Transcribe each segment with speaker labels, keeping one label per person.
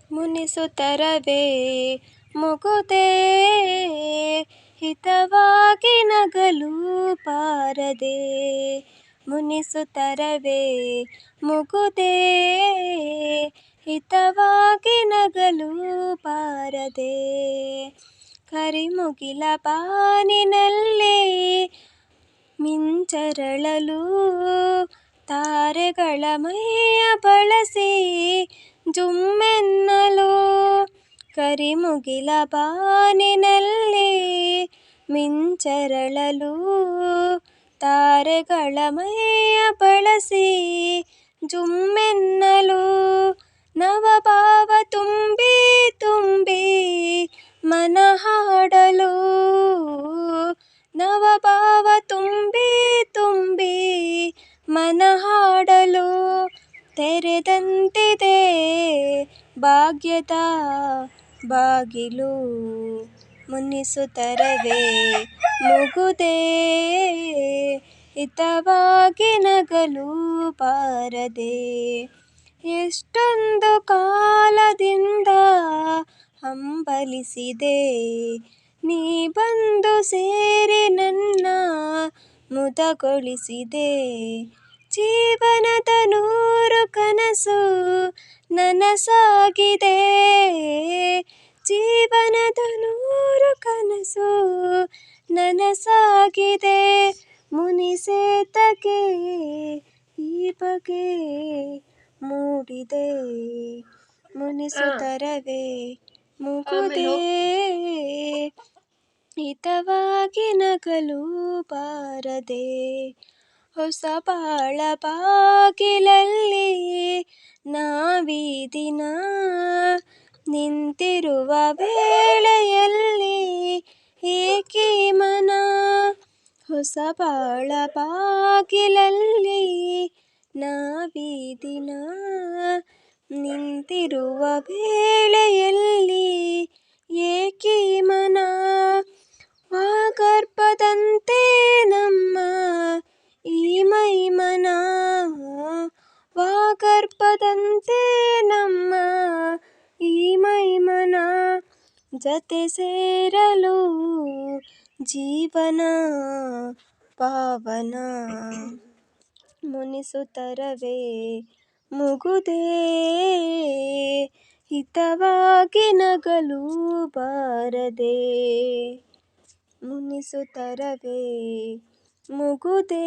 Speaker 1: ಮುನಿಸುತ್ತರವೇ ಮುಗುದೇ ಹಿತವಾಗಿ ನಗಲು ಬಾರದೆ. ಮುನಿಸುತ್ತರವೇ ಮುಗುದೇ ಹಿತವಾಗಿ ನಗಲು ಬಾರದೆ. ಕರಿಮುಗಿಲ ಬಾನಿನಲ್ಲಿ ಮಿಂಚರಳಲು ತಾರೆಗಳ ಮೈಯ ಬಳಸಿ ಜುಮ್ಮೆನ್ನಲು. ಕರಿಮುಗಿಲ ಬಾನಿನಲ್ಲಿ ಮಿಂಚರಳಲು ತಾರೆಗಳ ಮೈಯ ಬಳಸಿ ಜುಮ್ಮೆನ್ನಲು. ನವಭಾವ ತುಂಬಿ ತುಂಬಿ ಮನ ಹಾಡಲು. ನವಭಾವ ತುಂಬಿ ತುಂಬಿ ಮನ ಹಾಡಲು. ತೆರೆದಂತಿದೆ ಭಾಗ್ಯದ ಬಾಗಿಲು. ಮುನಿಸುತ್ತರವೇ ಮುಗುದೇ ಹಿತವಾಗಿ ನಗಲು ಬಾರದೆ. ಎಷ್ಟೊಂದು ಕಾಲದಿಂದ ಹಂಬಲಿಸಿದೆ ನೀ ಬಂದು ಸೇರಿ ನನ್ನ ಮುದಗೊಳಿಸಿದೆ. ಜೀವನದ 100 ಕನಸು ನನಸಾಗಿದೆ. ಜೀವನದ 100 ಕನಸು ನನಸಾಗಿದೆ. ಮುನಿಸೇತಕ್ಕೆ ಈ ಬಗೆ ಮೂಡಿದೆ. ಮುನಿಸುತ್ತರವೇ ಮುಗುದೇ ಹಿತವಾಗಿ ನಗಲು ಬಾರದೆ. ಹೊಸ ಬಾಳ ಬಾಗಿಲಲ್ಲಿ ನಾವೀ ದಿನ ನಿಂತಿರುವ ವೇಳೆಯಲ್ಲಿ ಏಕೀ ಮನ. ಹೊಸ ಬಾಳ ಬಾಗಿಲಲ್ಲಿ ನಾವೀ ದಿನ ನಿಂತಿರುವ ವೇಳೆಯಲ್ಲಿ ಏಕೀ ಮನ. ವಾಗರ್ಭದಂತೆ ನಮ್ಮ ಈ ಮೈಮನ. ವಾಗರ್ಭದಂತೆ ನಮ್ಮ ಈ ಮೈಮನ. ಜತೆ ಸೇರಲು ಜೀವನ ಪಾವನ. ಮುನಿಸುತ್ತರವೇ ಮುಗುದೇ ಹಿತವಾಗಿ ನಗಲು ಬಾರದೆ. ಮುನಿಸುತ್ತರವೇ ಮುಗುದೇ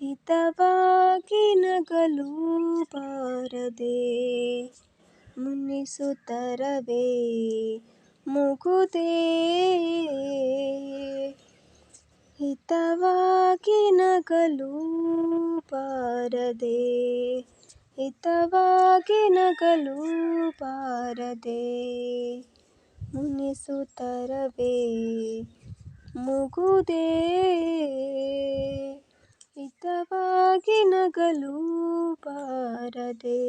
Speaker 1: ಹಿತವಾಗಿ ನಗಲು ಬಾರದೆ. ಮುನಿಸುತ್ತರವೇ ಮುಗುದೇ ಹಿತವಾಗಿ ನಗಲು ಬಾರದೆ. ಹಿತವಾಗಿ ನಗಲು ಬಾರದೆ. ಮುನಿಸುತ್ತರವೇ ಮುಗುದೇ ಹಿತವಾಗಿ ನಗಲು ಬಾರದೆ.